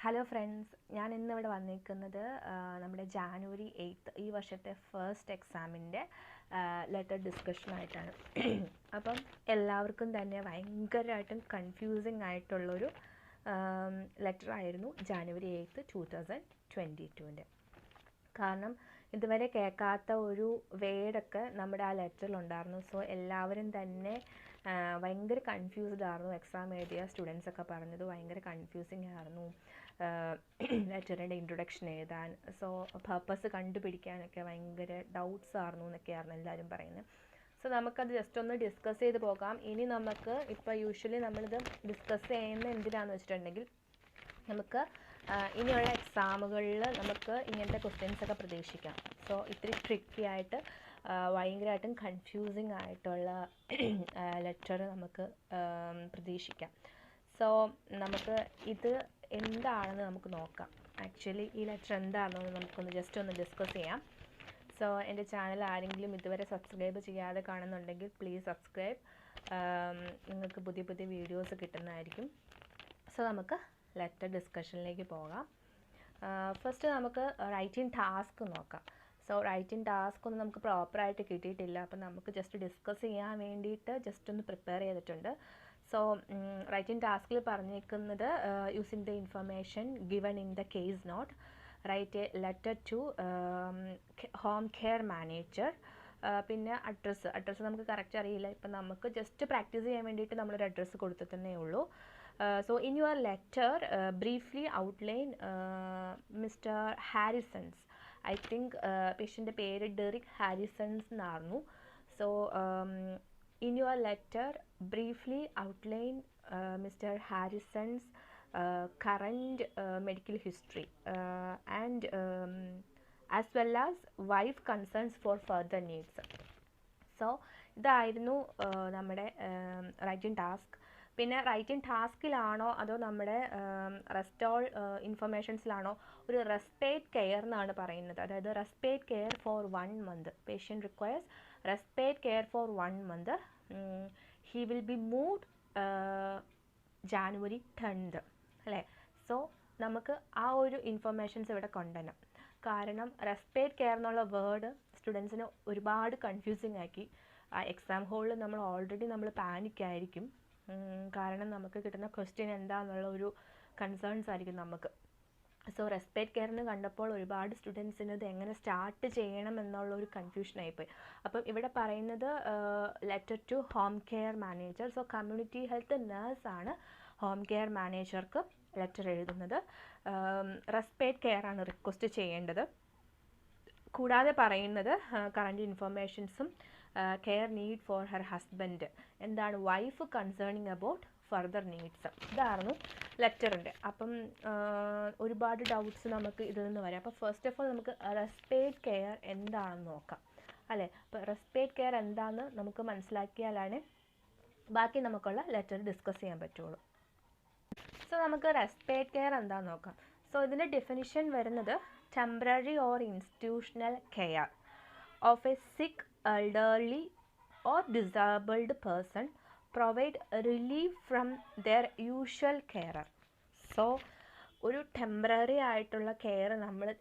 Hello friends, ഞാൻ ഇന്നിവിടെ വന്നിരിക്കുന്നത് നമ്മുടെ ജാനുവരി 8 ഈ വർഷത്തെ ഫസ്റ്റ് എക്സാമിൻ്റെ ലെറ്റർ ഡിസ്കഷനായിട്ടാണ്. അപ്പം എല്ലാവർക്കും തന്നെ ഭയങ്കരമായിട്ടും കൺഫ്യൂസിങ് ആയിട്ടുള്ളൊരു ലെറ്ററായിരുന്നു ജാനുവരി 8, 2022. കാരണം ഇതുവരെ കേൾക്കാത്ത ഒരു വേർഡൊക്കെ നമ്മുടെ ആ ലെറ്ററിലുണ്ടായിരുന്നു. സോ എല്ലാവരും തന്നെ ഭയങ്കര കൺഫ്യൂസ്ഡ് ആയിരുന്നു. എക്സാം എഴുതിയ സ്റ്റുഡൻസൊക്കെ പറഞ്ഞത് ഭയങ്കര കൺഫ്യൂസിങ് ആയിരുന്നു ലെറ്ററിൻ്റെ ഇൻട്രൊഡക്ഷൻ എഴുതാൻ. സോ പർപ്പസ് കണ്ടുപിടിക്കാനൊക്കെ ഭയങ്കര ഡൗട്ട്സ് ആയിരുന്നു എന്നൊക്കെയായിരുന്നു എല്ലാവരും പറയുന്നത്. സോ നമുക്കത് ജസ്റ്റ് ഒന്ന് ഡിസ്കസ് ചെയ്ത് പോകാം. ഇനി നമുക്ക് ഇപ്പോൾ യൂഷ്വലി നമ്മളിത് ഡിസ്കസ് ചെയ്യുന്ന എന്തിനാണെന്ന് വെച്ചിട്ടുണ്ടെങ്കിൽ നമുക്ക് ഇനിയുള്ള എക്സാമുകളിൽ നമുക്ക് ഇങ്ങനത്തെ ക്വസ്റ്റ്യൻസൊക്കെ പ്രതീക്ഷിക്കാം. സോ ഇത്തിരി ട്രിക്കി ആയിട്ട് ഭയങ്കരമായിട്ടും കൺഫ്യൂസിങ് ആയിട്ടുള്ള ലെറ്റർ നമുക്ക് പ്രതീക്ഷിക്കാം. സോ നമുക്ക് ഇത് എന്താണെന്ന് നമുക്ക് നോക്കാം. ആക്ച്വലി ഈ ലെറ്റർ എന്താണെന്ന് നമുക്കൊന്ന് ജസ്റ്റ് ഒന്ന് ഡിസ്കസ് ചെയ്യാം. സോ എൻ്റെ ചാനൽ ആരെങ്കിലും ഇതുവരെ സബ്സ്ക്രൈബ് ചെയ്യാതെ കാണുന്നുണ്ടെങ്കിൽ പ്ലീസ് സബ്സ്ക്രൈബ്. നിങ്ങൾക്ക് പുതിയ പുതിയ വീഡിയോസ് കിട്ടുന്നതായിരിക്കും. സോ നമുക്ക് ലെറ്റർ ഡിസ്കഷനിലേക്ക് പോകാം. ഫസ്റ്റ് നമുക്ക് റൈറ്റിംഗ് ടാസ്ക് നോക്കാം. സോ റൈറ്റിംഗ് ടാസ്ക് ഒന്നും നമുക്ക് പ്രോപ്പറായിട്ട് കിട്ടിയിട്ടില്ല. അപ്പം നമുക്ക് ജസ്റ്റ് ഡിസ്കസ് ചെയ്യാൻ വേണ്ടിയിട്ട് ജസ്റ്റ് ഒന്ന് പ്രിപ്പയർ ചെയ്തിട്ടുണ്ട്. സോ റൈറ്റിംഗ് ടാസ്കിൽ പറഞ്ഞിരിക്കുന്നത് using the information given in the case note write a letter to home care manager. പിന്നെ അഡ്രസ്സ് നമുക്ക് കറക്റ്റ് അറിയില്ല. ഇപ്പം നമുക്ക് ജസ്റ്റ് പ്രാക്ടീസ് ചെയ്യാൻ വേണ്ടിയിട്ട് നമ്മളൊരു അഡ്രസ്സ് കൊടുത്തിട്ടേ ഉള്ളൂ. So in your letter, briefly outline Mr. Harrison's. I think patient's പേര് ഡെറിക് ഹാരിസൺസ് എന്നായിരുന്നു. So in your letter, briefly outline Mr. Harrison's current medical history and as well as wife concerns for further needs. So ഇതായിരുന്നു നമ്മുടെ writing task. പിന്നെ writing ടാസ്കിലാണോ അതോ നമ്മുടെ റെസ്റ്റോൾ ഇൻഫർമേഷൻസിലാണോ ഒരു റെസ്പേറ്റ് care എന്നാണ് പറയുന്നത്. അതായത് respite care for 1 month. Patient requires respite care for 1 month. He will be moved January 10th അല്ലേ. സോ നമുക്ക് ആ ഒരു ഇൻഫർമേഷൻസ് ഇവിടെ കൊണ്ടുവരണം. കാരണം റെസ്പേറ്റ് കെയർ എന്നുള്ള വേർഡ് സ്റ്റുഡൻസിന് ഒരുപാട് കൺഫ്യൂസിങ് ആക്കി. എക്സാം ഹോളിൽ നമ്മൾ പാനിക്കായിരിക്കും. കാരണം നമുക്ക് കിട്ടുന്ന ക്വസ്റ്റ്യൻ എന്താണെന്നുള്ള ഒരു കൺസേൺസ് ആയിരിക്കും നമുക്ക്. സോ റെസ്പേറ്റ് കെയറിന് കണ്ടപ്പോൾ ഒരുപാട് സ്റ്റുഡൻസിന് ഇത് എങ്ങനെ സ്റ്റാർട്ട് ചെയ്യണം എന്നുള്ള ഒരു കൺഫ്യൂഷനായിപ്പോയി. അപ്പം ഇവിടെ പറയുന്നത് letter to home care manager. So community health നേഴ്സാണ് ഹോം കെയർ മാനേജർക്ക് ലെറ്റർ എഴുതുന്നത്. റെസ്പേറ്റ് കെയർ ആണ് റിക്വസ്റ്റ് ചെയ്യേണ്ടത്. കൂടാതെ പറയുന്നത് കറണ്ട് ഇൻഫർമേഷൻസും care need for her husband. എന്താണ് wife concerning about further needs. ഇതായിരുന്നു ലെറ്ററിൻ്റെ. അപ്പം ഒരുപാട് ഡൗട്ട്സ് നമുക്ക് ഇതിൽ നിന്ന് വരാം. അപ്പോൾ ഫസ്റ്റ് ഓഫ് ഓൾ നമുക്ക് റെസ്പേറ്റ് കെയർ എന്താണെന്ന് നോക്കാം അല്ലേ. അപ്പോൾ റെസ്പേറ്റ് കെയർ എന്താണെന്ന് നമുക്ക് മനസ്സിലാക്കിയാലാണ് ബാക്കി നമുക്കുള്ള ലെറ്റർ ഡിസ്കസ് ചെയ്യാൻ പറ്റുള്ളൂ. സോ നമുക്ക് റെസ്പേറ്റ് കെയർ എന്താണെന്ന് നോക്കാം. സോ ഇതിൻ്റെ ഡെഫിനിഷൻ വരുന്നത് temporary or institutional care of A സിക്ക് elderly or disabled person provide relief from their usual carer. So ഒരു ടെമ്പററി ആയിട്ടുള്ള കെയർ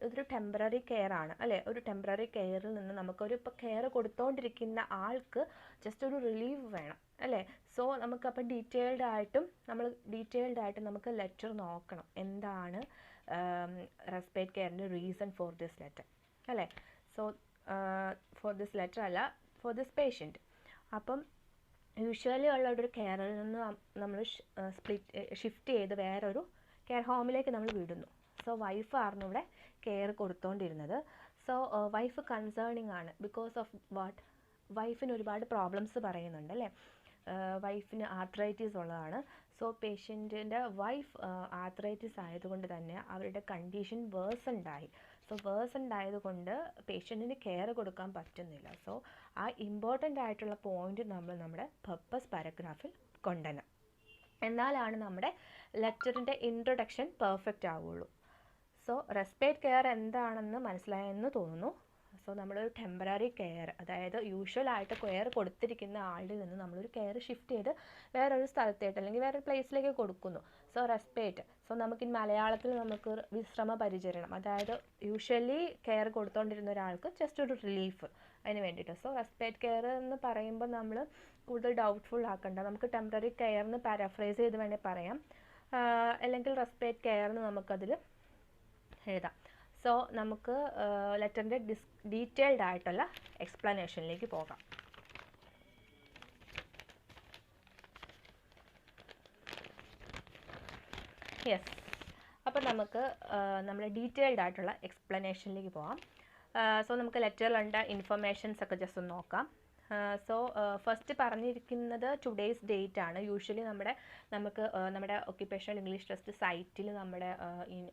ഇതൊരു ടെമ്പററി കെയർ ആണ് അല്ലേ. ഒരു ടെമ്പററി കെയറിൽ നിന്ന് നമുക്കൊരു ഇപ്പോൾ കെയർ കൊടുത്തുകൊണ്ടിരിക്കുന്ന ആൾക്ക് ജസ്റ്റ് ഒരു റിലീഫ് വേണം അല്ലേ. സോ നമുക്കപ്പോൾ ഡീറ്റെയിൽഡ് ആയിട്ട് നമുക്ക് ലെറ്റർ നോക്കണം. എന്താണ് റെസ്പേറ്റ് കെയറിൻ്റെ റീസൺ ഫോർ ദിസ് ലെറ്റർ അല്ലേ. സോ ഫോർ ദിസ് ലെറ്റർ അല്ല, ഫോർ ദിസ് പേഷ്യൻറ്റ്. അപ്പം യൂഷ്വലി ഉള്ള ഒരു കെയറിൽ നിന്ന് നമ്മൾ ഷിഫ്റ്റ് ചെയ്ത് വേറൊരു കെയർ ഹോമിലേക്ക് നമ്മൾ വിടുന്നു. സോ വൈഫായിരുന്നു ഇവിടെ കെയർ കൊടുത്തുകൊണ്ടിരുന്നത്. സോ വൈഫ് കൺസേണിങ് ആണ്. Because of what? വൈഫിന് ഒരുപാട് പ്രോബ്ലംസ് പറയുന്നുണ്ട് അല്ലേ. വൈഫിന് ആർത്രൈറ്റിസ് ഉള്ളതാണ്. സോ പേഷ്യൻറ്റിൻ്റെ വൈഫ് ആർത്രൈറ്റിസ് ആയതുകൊണ്ട് തന്നെ അവരുടെ കണ്ടീഷൻ വേഴ്സൺഡായി. സോ വേഴ്സൺഡായതുകൊണ്ട് പേഷ്യൻറ്റിന് കെയർ കൊടുക്കാൻ പറ്റുന്നില്ല. സോ ആ ഇമ്പോർട്ടൻ്റ് ആയിട്ടുള്ള പോയിന്റ് നമ്മൾ നമ്മുടെ പർപ്പസ് പാരഗ്രാഫിൽ കൊണ്ടുവരണം. എന്നാലാണ് നമ്മുടെ ലെറ്ററിൻ്റെ ഇൻട്രൊഡക്ഷൻ പെർഫെക്റ്റ് ആവുള്ളൂ. സോ റെസ്പേറ്റ് കെയർ എന്താണെന്ന് മനസ്സിലായെന്ന് തോന്നുന്നു. സോ നമ്മളൊരു ടെമ്പററി കെയർ, അതായത് യൂഷ്വലായിട്ട് കെയർ കൊടുത്തിരിക്കുന്ന ആളിൽ നിന്ന് നമ്മളൊരു കെയർ ഷിഫ്റ്റ് ചെയ്ത് വേറൊരു സ്ഥലത്തേട്ട് അല്ലെങ്കിൽ വേറൊരു പ്ലേസിലേക്ക് കൊടുക്കുന്നു. സോ റെസ്പേറ്റ്. സോ നമുക്ക് ഇനി മലയാളത്തിൽ നമുക്ക് വിശ്രമ പരിചരണം, അതായത് യൂഷ്വലി കെയർ കൊടുത്തുകൊണ്ടിരുന്ന ഒരാൾക്ക് ജസ്റ്റ് ഒരു റിലീഫ് അതിന് വേണ്ടിയിട്ട്. സോ റെസ്പിറേറ്ററി കെയർ എന്ന് പറയുമ്പോൾ നമ്മൾ കൂടുതൽ ഡൗട്ട്ഫുൾ ആക്കണ്ട, നമുക്ക് ടെമ്പററി കെയർ എന്ന് പാരാഫ്രൈസ് ചെയ്ത് വേണേൽ പറയാം, അല്ലെങ്കിൽ റെസ്പിറേറ്ററി കെയർ എന്ന് നമുക്കതിൽ എഴുതാം. സോ നമുക്ക് ലെറ്ററിൻ്റെ ഡീറ്റെയിൽഡ് ആയിട്ടുള്ള എക്സ്പ്ലനേഷനിലേക്ക് പോകാം. യെസ്, അപ്പോൾ നമുക്ക് നമ്മുടെ ഡീറ്റെയിൽഡ് ആയിട്ടുള്ള എക്സ്പ്ലനേഷനിലേക്ക് പോകാം. സോ നമുക്ക് ലെറ്ററിലുണ്ട ഇൻഫർമേഷൻസ് ഒക്കെ ജസ്റ്റ് ഒന്ന് നോക്കാം. സോ ഫസ്റ്റ് പറഞ്ഞിരിക്കുന്നത് ടുഡേയ്സ് ഡേറ്റ് ആണ്. യൂഷ്വലി നമ്മുടെ ഒക്യുപേഷണൽ ഇംഗ്ലീഷ് ടെസ്റ്റ് സൈറ്റിൽ നമ്മുടെ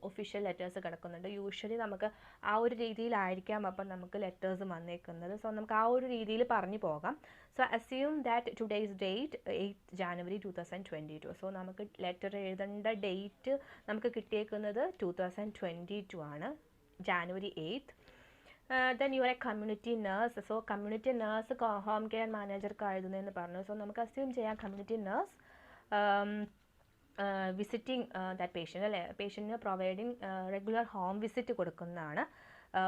ഒഫീഷ്യൽ ലെറ്റേഴ്സ് കിടക്കുന്നുണ്ട്. യൂഷ്വലി നമുക്ക് ആ ഒരു രീതിയിലായിരിക്കാം അപ്പം നമുക്ക് ലെറ്റേഴ്സ് വന്നേക്കുന്നത്. സോ നമുക്ക് ആ ഒരു രീതിയിൽ പറഞ്ഞു പോകാം. So assume that today's date 8 January 2022. So നമുക്ക് ലെറ്റർ എഴുതേണ്ട ഡേറ്റ് നമുക്ക് കിട്ടിയേക്കുന്നത് 2022 ആണ്, January 8th. Then you are a community nurse. So community nurse home care manager എഴുതുന്നതെന്ന് പറഞ്ഞു. സോ നമുക്ക് അസ്യൂം ചെയ്യാം community nurse visiting that patient അല്ലേ, പേഷ്യൻറ്റിന് പ്രൊവൈഡിങ് റെഗുലർ ഹോം വിസിറ്റ് കൊടുക്കുന്നതാണ്,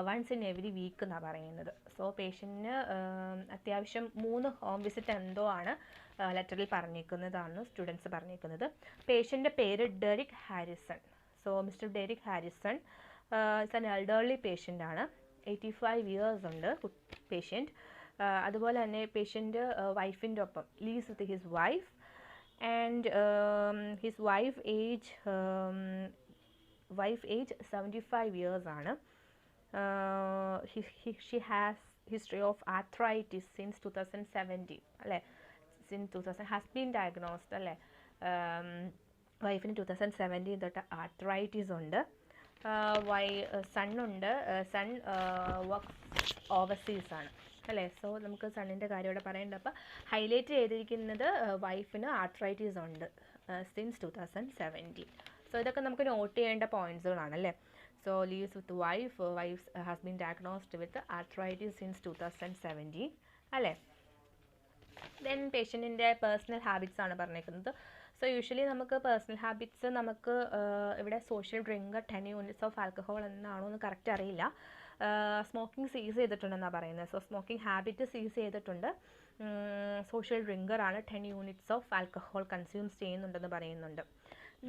വൺസ് ഇൻ എവറി വീക്ക് എന്നാണ് പറയുന്നത്. സോ പേഷ്യൻറ്റിന് അത്യാവശ്യം 3 ഹോം വിസിറ്റ് എന്തോ ആണ് ലെറ്ററിൽ പറഞ്ഞേക്കുന്നതാണ് സ്റ്റുഡൻസ് പറഞ്ഞേക്കുന്നത്. പേഷ്യൻ്റെ പേര് Derek Harrison. So mister Derrick Harrison it's an elderly patient ആണ്, 85 years ഉണ്ട് പേഷ്യൻറ്റ്. അതുപോലെ തന്നെ പേഷ്യൻ്റ് വൈഫിൻ്റെ ഒപ്പം leaves with his wife, and his wife age 75 years ആണ്. She has history of arthritis since 2017 അല്ലേ, സിൻസ് 2000 ഹാസ് ബീൻ ഡയഗ്നോസ്ഡ് അല്ലേ. വൈഫിന് 2017 തൊട്ട് ആർത്രൈറ്റിസ് ഉണ്ട്. സണ്ണുണ്ട്, സൺ വർക്ക് ഓവർസീസ് ആണ് അല്ലേ. സോ നമുക്ക് സണ്ണിൻ്റെ കാര്യം ഇവിടെ പറയേണ്ടത്. അപ്പോൾ ഹൈലൈറ്റ് ചെയ്തിരിക്കുന്നത് വൈഫിന് ആർത്രൈറ്റീസ് ഉണ്ട് സിൻസ് 2017. സോ ഇതൊക്കെ നമുക്ക് നോട്ട് ചെയ്യേണ്ട പോയിൻറ്റ്സുകളാണ് അല്ലേ. So leaves with wife has been diagnosed with arthritis since 2017 അല്ലേ. ദെൻ പേഷ്യൻറ്റിൻ്റെ പേഴ്സണൽ ഹാബിറ്റ്സ് ആണ് പറഞ്ഞേക്കുന്നത്. സോ യൂഷ്വലി നമുക്ക് പേഴ്സണൽ ഹാബിറ്റ്സ് നമുക്ക് ഇവിടെ social drinker 10 units of alcohol എന്നാണോ എന്ന് കറക്റ്റ് അറിയില്ല. സ്മോക്കിംഗ് സീസ് ചെയ്തിട്ടുണ്ടെന്നാണ് പറയുന്നത്. സോ സ്മോക്കിംഗ് ഹാബിറ്റ് സീസ് ചെയ്തിട്ടുണ്ട്. സോഷ്യൽ ഡ്രിങ്കർ ആണ്, 10 units ഓഫ് ആൽക്കഹോൾ കൺസ്യൂംസ് ചെയ്യുന്നുണ്ടെന്ന് പറയുന്നുണ്ട്.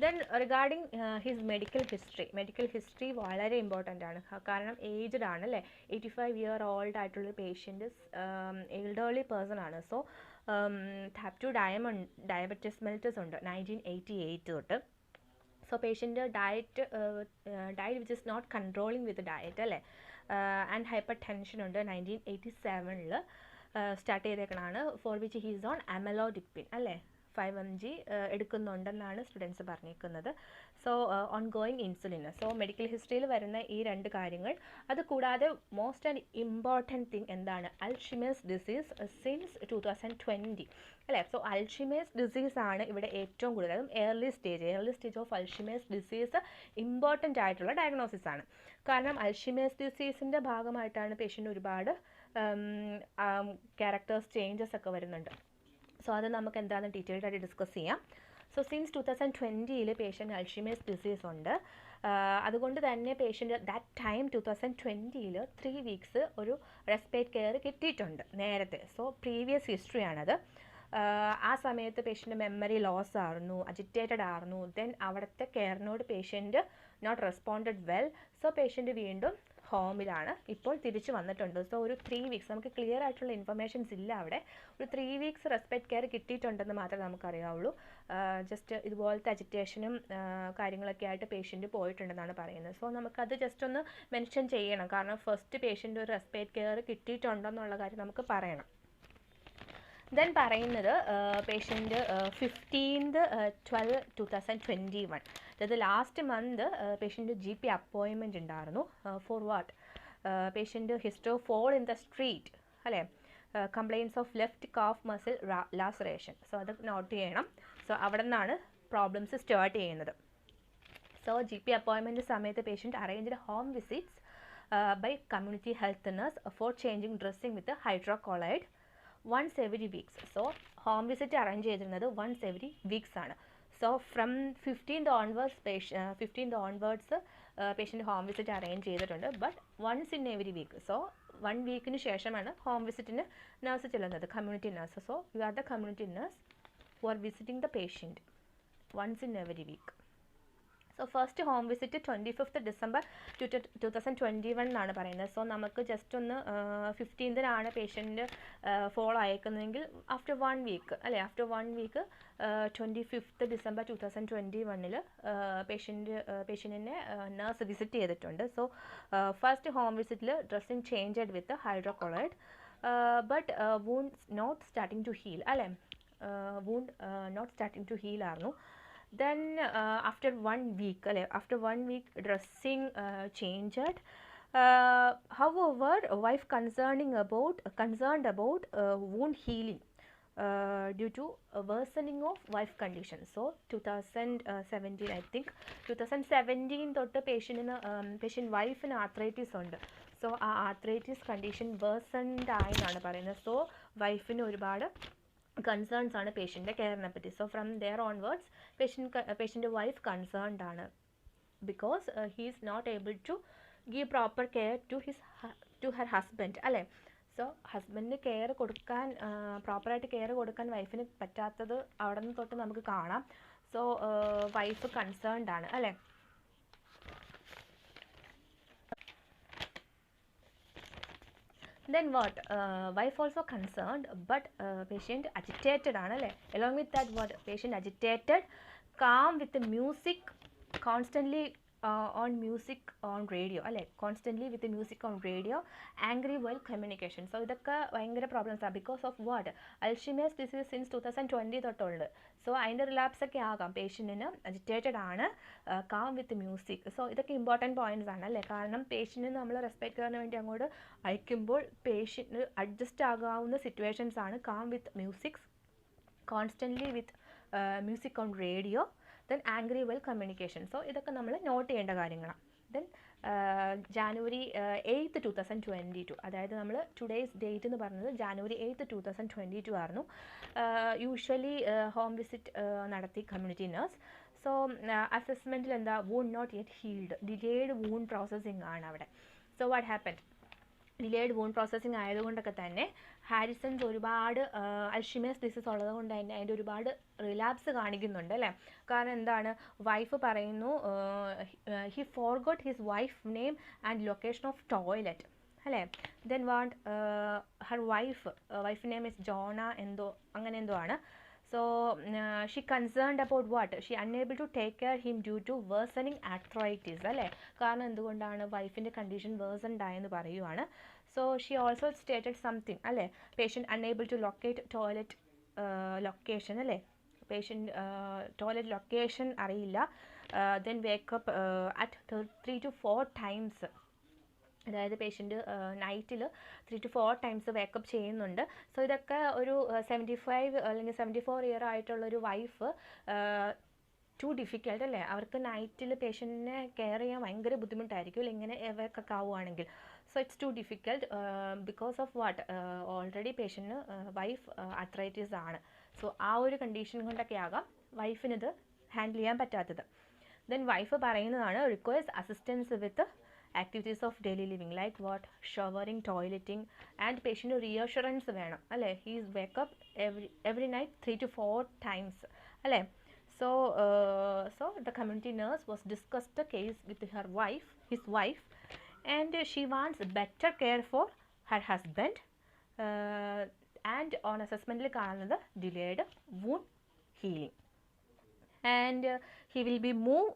Then regarding his medical history വളരെ ഇമ്പോർട്ടൻ്റ് ആണ്, കാരണം ഏജ്ഡ് ആണ് അല്ലേ. 85 year old ആയിട്ടുള്ള പേഷ്യൻറ്റ് എൽഡർലി പേഴ്സൺ ആണ്. സോ ടൈപ്പ് 2 ഡയബറ്റിസ് മെലിറ്റസ് ഉണ്ട് 1988 തൊട്ട്. So patient diet which is not controlling with diet അല്ലേ. ആൻഡ് ഹൈപ്പർ ടെൻഷൻ ഉണ്ട് 1987 സ്റ്റാർട്ട് ചെയ്തേക്കണതാണ്, for which he's on amlodipine അല്ലേ, 5 mg എടുക്കുന്നുണ്ടെന്നാണ് സ്റ്റുഡൻസ് പറഞ്ഞിരിക്കുന്നത്. So on going insulin. So medical ഹിസ്റ്ററിയിൽ വരുന്ന ഈ 2 കാര്യങ്ങൾ. അതുകൂടാതെ മോസ്റ്റ് ആൻഡ് ഇമ്പോർട്ടൻറ്റ് തിങ് എന്താണ്, അൽഷിമേഴ്സ് ഡിസീസ് സിൻസ് 2020 അല്ലേ. സോ അൽഷിമേഴ്സ് ഡിസീസ് ആണ് ഇവിടെ ഏറ്റവും കൂടുതൽ, അതും early stage of Alzheimer's disease important ആയിട്ടുള്ള ഡയഗ്നോസിസ് ആണ്. കാരണം അൽഷിമേഴ്സ് ഡിസീസിൻ്റെ ഭാഗമായിട്ടാണ് പേഷ്യൻ്റ് ഒരുപാട് ക്യാരക്ടേഴ്സ് ചേഞ്ചസ് ഒക്കെ വരുന്നുണ്ട്. സോ അത് നമുക്ക് എന്താണെന്ന് ഡീറ്റെയിൽഡ് ആയിട്ട് ഡിസ്കസ് ചെയ്യാം. So since 2020 patient Alzheimer's disease ഉണ്ട്. അതുകൊണ്ട് തന്നെ പേഷ്യൻ്റ് ദാറ്റ് ടൈം 2020 3 weeks ഒരു റെസ്പിറേറ്ററി കെയർ കിട്ടിയിട്ടുണ്ട് നേരത്തെ. സോ പ്രീവിയസ് ഹിസ്റ്ററി ആണത്. ആ സമയത്ത് പേഷ്യൻ്റ് മെമ്മറി ലോസ് ആയിരുന്നു, അജിറ്റേറ്റഡ് ആയിരുന്നു. ദെൻ അവിടുത്തെ കെയറിനോട് patient not responded well. So patient വീണ്ടും ഹോമിലാണ്, ഇപ്പോൾ തിരിച്ചു വന്നിട്ടുണ്ട്. സോ ഒരു 3 weeks നമുക്ക് ക്ലിയർ ആയിട്ടുള്ള ഇൻഫർമേഷൻസ് ഇല്ല അവിടെ. ഒരു 3 weeks റെസ്പിറേറ്ററി കെയർ കിട്ടിയിട്ടുണ്ടെന്ന് മാത്രമേ നമുക്കറിയാവുള്ളൂ. ജസ്റ്റ് ഇതുപോലത്തെ അജിറ്റേഷനും കാര്യങ്ങളൊക്കെ ആയിട്ട് പേഷ്യൻ്റ് പോയിട്ടുണ്ടെന്നാണ് പറയുന്നത്. സോ നമുക്കത് ജസ്റ്റ് ഒന്ന് മെൻഷൻ ചെയ്യണം, കാരണം ഫസ്റ്റ് പേഷ്യൻ്റ് ഒരു റെസ്പിറേറ്ററി കെയർ കിട്ടിയിട്ടുണ്ടെന്നുള്ള കാര്യം നമുക്ക് പറയണം. ദെൻ പറയുന്നത് പേഷ്യൻ്റ് 15th 12 2021, അതായത് last month patient GP appointment ഉണ്ടായിരുന്നു. For what, patient history of fall in the street അല്ലേ, complaints of left calf muscle laceration. So അത് നോട്ട് ചെയ്യണം. സോ അവിടെ നിന്നാണ് പ്രോബ്ലംസ് സ്റ്റാർട്ട് ചെയ്യുന്നത്. സോ GP അപ്പോയിൻമെൻറ്റ് സമയത്ത് patient arranged home visits by community health nurse for changing dressing with hydrocolloid once every weeks. So home visit arrange ചെയ്തിരുന്നത് once every weeks ആണ്. So from 15th onwards patient home visit arrange ചെയ്തിട്ടുണ്ട്. But once in every week. So 1 വീക്കിന് ശേഷമാണ് home വിസിറ്റിന് nurse ചെല്ലുന്നത്, community nurse. So you are the community nurse who are visiting the patient once in every week. So first home visit 25th December 2021 എന്നാണ് പറയുന്നത്. So നമുക്ക് just ഒന്ന് 15th patient follow അയക്കുന്നതെങ്കിൽ after 1 week അല്ലേ, after 1 week 25th December 2021 പേഷ്യൻറ്റിനെ nurse visit ചെയ്തിട്ടുണ്ട്. So first home വിസിറ്റിൽ dressing changed with hydrocolloid, but wound not starting to heal അല്ലേ, wound not starting to heal ആയിരുന്നു. Then after 1 week after 1 week dressing changed. However, wife concerned about wound healing due to worsening of wife condition. So 2017 I think 2017 തൊട്ട് patient വൈഫിന് arthritis ഉണ്ട്. So ആ arthritis condition വേഴ്സൺഡ് ആയെന്നാണ് പറയുന്നത്. So വൈഫിന് ഒരുപാട് concerns ആണ് പേഷ്യൻ്റെ കെയറിനെ പറ്റി. സോ ഫ്രം ദെയർ ഓൺവേർഡ്സ് പേഷ്യൻ്റെ വൈഫ് കൺസേൺഡ് ആണ്, because he is not able to give proper care to her husband അല്ലേ. സോ ഹസ്ബൻഡിന് കെയർ കൊടുക്കാൻ, പ്രോപ്പറായിട്ട് കെയർ കൊടുക്കാൻ വൈഫിന് പറ്റാത്തത് അവിടെ നിന്ന് തൊട്ട് നമുക്ക് കാണാം. സോ വൈഫ് കൺസേൺഡ് ആണ് അല്ലേ. Then what? Wife also concerned, but patient agitated ആണല്ലേ. Along with that, what? Patient agitated, calm with the music, constantly on music on radio അല്ലേ, constantly with the music on radio, angry while communication. So ഇതൊക്കെ ഭയങ്കര problems ആണ്. Because of what? Alzheimer's disease since 2020 തൊട്ടുണ്ട്. So അതിൻ്റെ relapse ഒക്കെ ആകാം. പേഷ്യൻറ്റിന് agitated ആണ്, കാം വിത്ത് മ്യൂസിക്. സോ ഇതൊക്കെ ഇമ്പോർട്ടൻറ്റ് പോയിൻറ്റ്സ് ആണ് അല്ലേ. കാരണം പേഷ്യൻറ്റിന് നമ്മൾ റെസ്പെക്റ്ററിന് വേണ്ടി അങ്ങോട്ട് അയക്കുമ്പോൾ പേഷ്യൻറ്റിന് അഡ്ജസ്റ്റ് ആകാവുന്ന സിറ്റുവേഷൻസ് ആണ് calm with music, constantly with music on radio, then angry well communication. So ഇതൊക്കെ നമ്മൾ നോട്ട് ചെയ്യേണ്ട കാര്യങ്ങളാണ്. ദെൻ January 8th 2022, അതായത് നമ്മൾ ടുഡേയ്സ് ഡേറ്റ് എന്ന് പറഞ്ഞത് January 8th 2022 ആയിരുന്നു. യൂഷ്വലി ഹോം വിസിറ്റ് നടത്തി കമ്മ്യൂണിറ്റി നഴ്സ്. സോ അസസ്മെൻറ്റിൽ എന്താ, wound not yet healed, delayed wound processing ആണ് അവിടെ. So what happened? Delayed wound processing ആയതുകൊണ്ടൊക്കെ തന്നെ ഹാരിസൺസ് ഒരുപാട് അൽഷിമേഴ്സ് ഡിസീസ് ഉള്ളത് കൊണ്ട് തന്നെ അതിൻ്റെ ഒരുപാട് റിലാപ്സ് കാണിക്കുന്നുണ്ട് അല്ലേ. കാരണം എന്താണ്, വൈഫ് പറയുന്നു he forgot his wife name and location of toilet അല്ലേ. Then want her wife name is Jona എന്തോ അങ്ങനെ എന്തോ ആണ്. So she concerned about what? She unable to take care him due to worsening arthritis അല്ലേ. കാരണം എന്തുകൊണ്ടാണ്, വൈഫിൻ്റെ condition worsened ആയെന്ന് പറയുവാണ്. So she also stated something അല്ലേ, patient unable to locate toilet location അല്ലേ, പേഷ്യൻറ്റ് ടോയ്ലറ്റ് ലൊക്കേഷൻ അറിയില്ല. Then wake up at 3 to 4 times, അതായത് പേഷ്യൻ്റ് നൈറ്റിൽ 3 to 4 times വേക്കപ്പ് ചെയ്യുന്നുണ്ട്. സോ ഇതൊക്കെ ഒരു 75 അല്ലെങ്കിൽ 74 ഇയർ ആയിട്ടുള്ളൊരു വൈഫ് ടു ഡിഫിക്കൽട്ട് അല്ലേ. അവർക്ക് നൈറ്റിൽ പേഷ്യൻറ്റിനെ കെയർ ചെയ്യാൻ ഭയങ്കര ബുദ്ധിമുട്ടായിരിക്കും അല്ലേ, ഇങ്ങനെ വേക്കൊക്കെ ആവുകയാണെങ്കിൽ. So it's too difficult because of what? Already പേഷ്യൻറ്റിന് വൈഫ് ആർത്രൈറ്റിസ് ആണ്. സോ ആ ഒരു കണ്ടീഷൻ കൊണ്ടൊക്കെ ആകാം വൈഫിനിത് ഹാൻഡിൽ ചെയ്യാൻ പറ്റാത്തത്. ദെൻ വൈഫ് പറയുന്നതാണ് requires assistance with activities of daily living like what? Showering, toileting, and patient reassurance വേണം അല്ലേ. he is wake up every night 3 to 4 times അല്ലേ. So the community nurse was discussed the case with his wife, and she wants better care for her husband, and on assessment ൽ കാണുന്നത് delayed wound healing, and he will be moved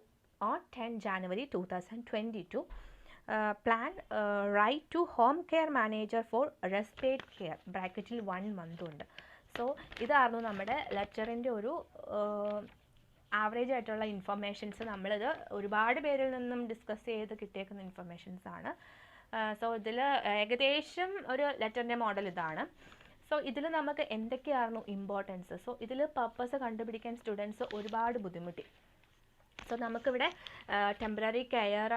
on 10 January 2022. Plan write to home care manager for respite care ബ്രാക്കറ്റിൽ 1 month ഉണ്ട്. So ഇതായിരുന്നു നമ്മുടെ ലെറ്ററിൻ്റെ ഒരു average ആയിട്ടുള്ള informations. നമ്മളിത് ഒരുപാട് പേരിൽ നിന്നും ഡിസ്കസ് ചെയ്ത് കിട്ടിയേക്കുന്ന ഇൻഫർമേഷൻസ് ആണ്. സോ ഇതിൽ ഏകദേശം ഒരു ലെറ്ററിൻ്റെ മോഡൽ ഇതാണ്. സോ ഇതിൽ നമുക്ക് എന്തൊക്കെയായിരുന്നു ഇമ്പോർട്ടൻസ്? സോ ഇതിൽ പർപ്പസ് കണ്ടുപിടിക്കാൻ സ്റ്റുഡൻസ് ഒരുപാട് ബുദ്ധിമുട്ടി. സോ നമുക്കിവിടെ ടെമ്പററി കെയർ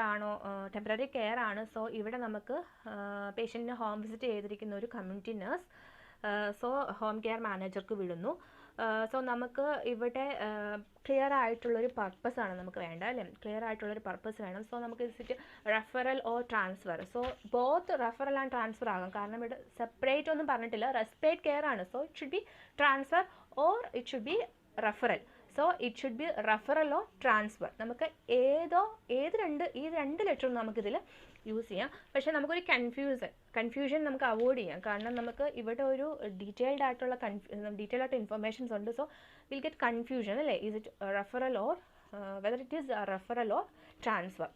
ആണ്. സോ ഇവിടെ നമുക്ക് പേഷ്യൻറ്റിനെ ഹോം വിസിറ്റ് ചെയ്തിരിക്കുന്ന ഒരു community nurse so home care മാനേജർക്ക് വിടുന്നു. സോ നമുക്ക് ഇവിടെ ക്ലിയർ ആയിട്ടുള്ളൊരു പർപ്പസാണ് നമുക്ക് വേണ്ടത് അല്ലേ, ക്ലിയർ ആയിട്ടുള്ളൊരു പർപ്പസ് വേണം. സോ നമുക്ക് it referral or transfer. So both referral and transfer ആകാം, കാരണം ഇവിടെ സെപ്പറേറ്റ് ഒന്നും പറഞ്ഞിട്ടില്ല, റെസ്പെക്ട് കെയർ ആണ്. So it should be transfer or it should be referral. So it should be referral or transfer. നമുക്ക് ഈ രണ്ട് ലെറ്ററും നമുക്കിതിൽ യൂസ് ചെയ്യാം. പക്ഷേ നമുക്കൊരു കൺഫ്യൂഷൻ നമുക്ക് അവോയ്ഡ് ചെയ്യാം, കാരണം നമുക്ക് ഇവിടെ ഒരു ഡീറ്റെയിൽഡ് ആയിട്ട് ഇൻഫർമേഷൻസ് ഉണ്ട്. സോ വിൽ ഗെറ്റ് കൺഫ്യൂഷൻ അല്ലേ, is it referral or whether it is referral or transfer.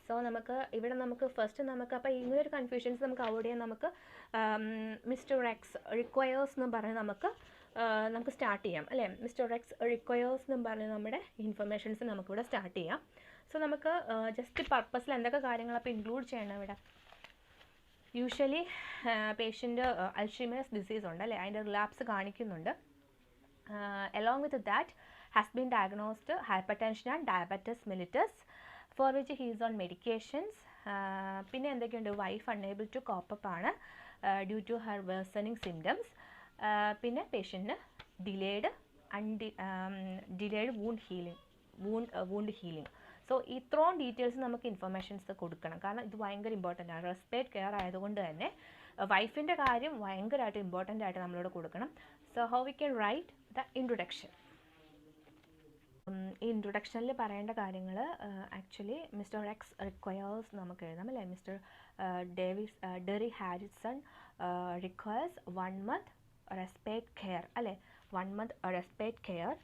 So നമുക്ക് ഫസ്റ്റ് അപ്പോൾ ഇങ്ങനൊരു കൺഫ്യൂഷൻസ് നമുക്ക് അവോയ്ഡ് ചെയ്യാൻ നമുക്ക് മിസ്റ്റർ എക്സ് റിക്വയേഴ്സ് എന്ന് പറഞ്ഞ് നമുക്ക് സ്റ്റാർട്ട് ചെയ്യാം അല്ലേ. മിസ്റ്റർ എക്സ് റിക്വയേഴ്സ് എന്ന് പറഞ്ഞ് നമ്മുടെ ഇൻഫർമേഷൻസ് നമുക്കിവിടെ സ്റ്റാർട്ട് ചെയ്യാം. സോ നമുക്ക് ജസ്റ്റ് പർപ്പസിൽ എന്തൊക്കെ കാര്യങ്ങൾ അപ്പോൾ ഇൻക്ലൂഡ് ചെയ്യണം ഇവിടെ. യൂഷ്വലി പേഷ്യൻ്റ് അൽഷിമേഴ്സ് ഡിസീസ് ഉണ്ട് അല്ലേ, അതിൻ്റെ റിലാപ്സ് കാണിക്കുന്നുണ്ട്. Along with that has been diagnosed hypertension and diabetes mellitus for which he is on medications. പിന്നെ എന്തൊക്കെയുണ്ട്, വൈഫ് അൺഎബിൾ ടു കോപ്പപ്പ് ആണ് due to her worsening symptoms. പിന്നെ പേഷ്യൻറ്റിന് delayed wound healing. So ഇത്രയും details നമുക്ക് informations കൊടുക്കണം, കാരണം ഇത് ഭയങ്കര ഇമ്പോർട്ടൻ്റ് ആണ്. റെസ്പെക്ട് കെയർ ആയതുകൊണ്ട് തന്നെ വൈഫിൻ്റെ കാര്യം ഭയങ്കരമായിട്ട് ഇമ്പോർട്ടൻ്റ് ആയിട്ട് നമ്മളോട് കൊടുക്കണം. So how we can write the introduction. ഈ ഇൻട്രൊഡക്ഷനിൽ പറയേണ്ട കാര്യങ്ങൾ ആക്ച്വലി മിസ്റ്റർ എക്സ് റിക്വയേഴ്സ് നമുക്ക് എഴുതാം അല്ലേ. Mister Derrick Harrison requires 1 month respite care അല്ലേ, 1 month respite care.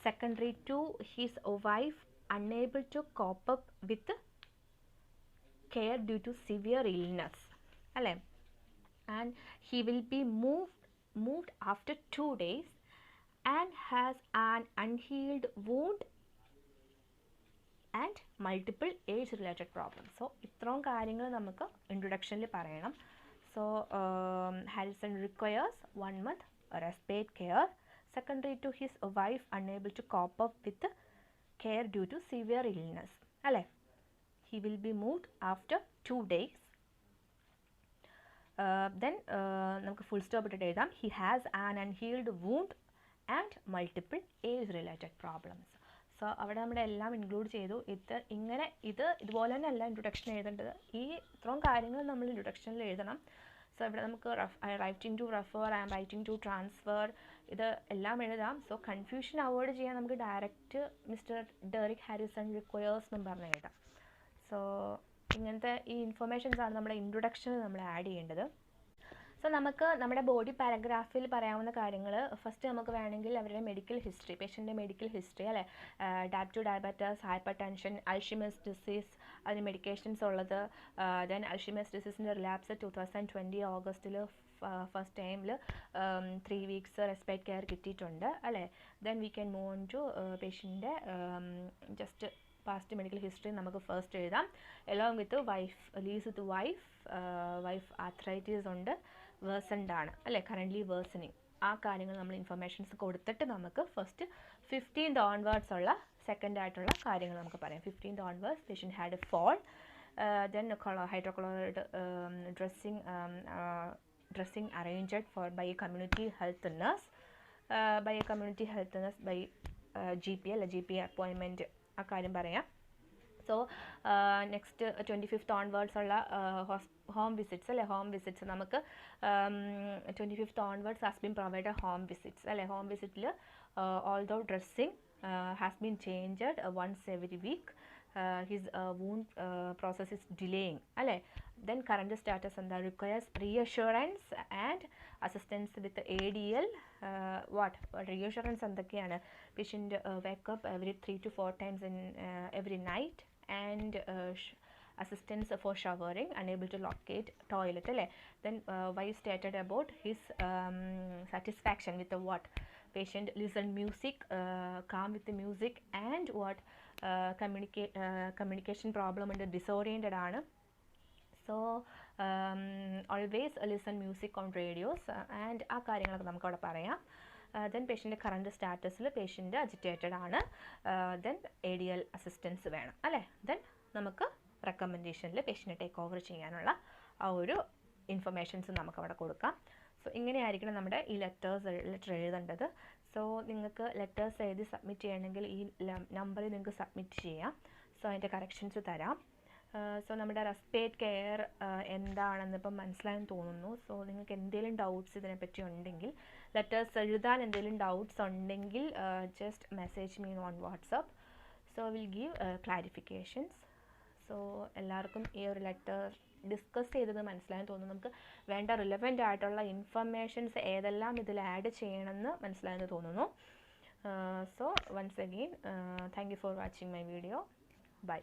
Secondary to his wife unable to cope up with care due to severe illness അല്ലേ, and he will be moved after 2 days and has an unhealed wound and multiple age related problems. So ഇത്രയും കാര്യങ്ങൾ നമുക്ക് ഇൻട്രൊഡക്ഷനിൽ പറയണം. So Harrison requires 1 month respite care. Secondary to his wife unable to cope up with care due to severe illness അല്ലേ. He will be moved after 2 days. Then നമുക്ക് full stop ഇട്ടിട്ട് എഴുതാം. He has an unhealed wound and multiple age related problems. So അവിടെ നമ്മുടെ എല്ലാം include ചെയ്തു. ഇതുപോലെ തന്നെ അല്ല ഇൻട്രൊഡക്ഷൻ എഴുതേണ്ടത്, ഈ ഇത്രയും കാര്യങ്ങൾ നമ്മൾ ഇൻട്രൊഡക്ഷനിൽ എഴുതണം. സോ ഇവിടെ നമുക്ക് writing to refer and writing to transfer ഇത് എല്ലാം എഴുതാം. സോ കൺഫ്യൂഷൻ അവോയ്ഡ് ചെയ്യാൻ നമുക്ക് direct mister Derrick Harrison requires എന്നും പറഞ്ഞ് എഴുതാം. സോ ഇങ്ങനത്തെ ഈ ഇൻഫർമേഷൻസാണ് നമ്മുടെ ഇൻട്രൊഡക്ഷനിൽ നമ്മൾ ആഡ് ചെയ്യേണ്ടത്. സോ നമുക്ക് നമ്മുടെ ബോഡി പാരഗ്രാഫിൽ പറയാവുന്ന കാര്യങ്ങൾ ഫസ്റ്റ് നമുക്ക് വേണമെങ്കിൽ അവരുടെ മെഡിക്കൽ ഹിസ്റ്ററി, പേഷ്യൻ്റെ മെഡിക്കൽ ഹിസ്റ്ററി അല്ലേ, type 2 diabetes, hyper tension, Alzheimer's disease, അതിന് മെഡിക്കേഷൻസ് ഉള്ളത്. ദെൻ അൽഷിമേഴ്സ് ഡിസീസിൻ്റെ റിലാപ്സ് 2020 ഓഗസ്റ്റിൽ ഫസ്റ്റ് ടൈമിൽ 3 weeks റെസ്പെക്ട് കെയർ കിട്ടിയിട്ടുണ്ട് അല്ലേ. Then we can move on to പേഷ്യൻ്റെ ജസ്റ്റ് പാസ്റ്റ് മെഡിക്കൽ ഹിസ്റ്ററി നമുക്ക് ഫസ്റ്റ് എഴുതാം. എലോങ് വിത്ത് വൈഫ് ആർത്രൈറ്റിസ് ഉണ്ട്, വേഴ്സൺഡ് ആണ് അല്ലേ, കറൻ്റ്ലി വേഴ്സണിങ്. ആ കാര്യങ്ങൾ നമ്മൾ ഇൻഫർമേഷൻസ് കൊടുത്തിട്ട് നമുക്ക് ഫസ്റ്റ് 15th onwards ഉള്ള സെക്കൻഡ് ആയിട്ടുള്ള കാര്യങ്ങൾ നമുക്ക് പറയാം. 15th onwards patient had a fall, then hydrochloride dressing arranged by a community health nurse, by GP അല്ല, GP appointment ആ കാര്യം പറയാം. സോ നെക്സ്റ്റ് 25th onwards ഉള്ള ഹോം വിസിറ്റ്സ് അല്ലേ, ഹോം വിസിറ്റ്സ് നമുക്ക് 25th onwards has been provided home visits അല്ലേ. Home വിസിറ്റിൽ although dressing has been changed once every week. His wound process is delaying അല്ലേ. Then current status എന്താ, requires reassurance and assistance with ADL. Reassurance എന്തൊക്കെയാണ്, patient wake up every 3 to 4 times in every night and assistance for showering, unable to locate toilet അല്ലേ. Then wife stated about his satisfaction with the patient listen music, calm with the music, and communication problem and disoriented ആണ്. So always listen music on radios and ആ കാര്യങ്ങളൊക്കെ നമുക്ക് അവിടെ പറയാം. Then പേഷ്യൻ്റെ current സ്റ്റാറ്റസിൽ patient agitated ആണ്. Then ADL assistance വേണം അല്ലേ. Then നമുക്ക് റെക്കമെൻഡേഷനിൽ പേഷ്യൻറ്റ് ടേക്ക് ഓവർ ചെയ്യാനുള്ള ആ ഒരു ഇൻഫർമേഷൻസ് നമുക്കവിടെ കൊടുക്കാം. സോ ഇങ്ങനെയായിരിക്കണം നമ്മുടെ ഈ ലെറ്റർ എഴുതേണ്ടത്. സോ നിങ്ങൾക്ക് ലെറ്റേഴ്സ് എഴുതി സബ്മിറ്റ് ചെയ്യണമെങ്കിൽ ഈ നമ്പറിൽ നിങ്ങൾക്ക് സബ്മിറ്റ് ചെയ്യാം. സോ അതിൻ്റെ കറക്ഷൻസ് തരാം. സോ നമ്മുടെ റെസ്പേറ്റ് കെയർ എന്താണെന്ന് ഇപ്പം മനസ്സിലായെന്ന് തോന്നുന്നു. സോ നിങ്ങൾക്ക് എന്തെങ്കിലും ഡൗട്ട്സ് ഇതിനെപ്പറ്റി ഉണ്ടെങ്കിൽ, ലെറ്റേഴ്സ് എഴുതാൻ എന്തെങ്കിലും ഡൗട്ട്സ് ഉണ്ടെങ്കിൽ just message me on WhatsApp. So will give clarifications. So എല്ലാവർക്കും ഈ ഒരു ലെറ്റർ ഡിസ്കസ് ചെയ്തത് മനസ്സിലായെന്ന് തോന്നുന്നു. നമുക്ക് വേണ്ട റിലവൻ്റ് ആയിട്ടുള്ള ഇൻഫർമേഷൻസ് ഏതെല്ലാം ഇതിൽ ആഡ് ചെയ്യണമെന്ന് മനസ്സിലായെന്ന് തോന്നുന്നു. So once again thank you for watching my video. By.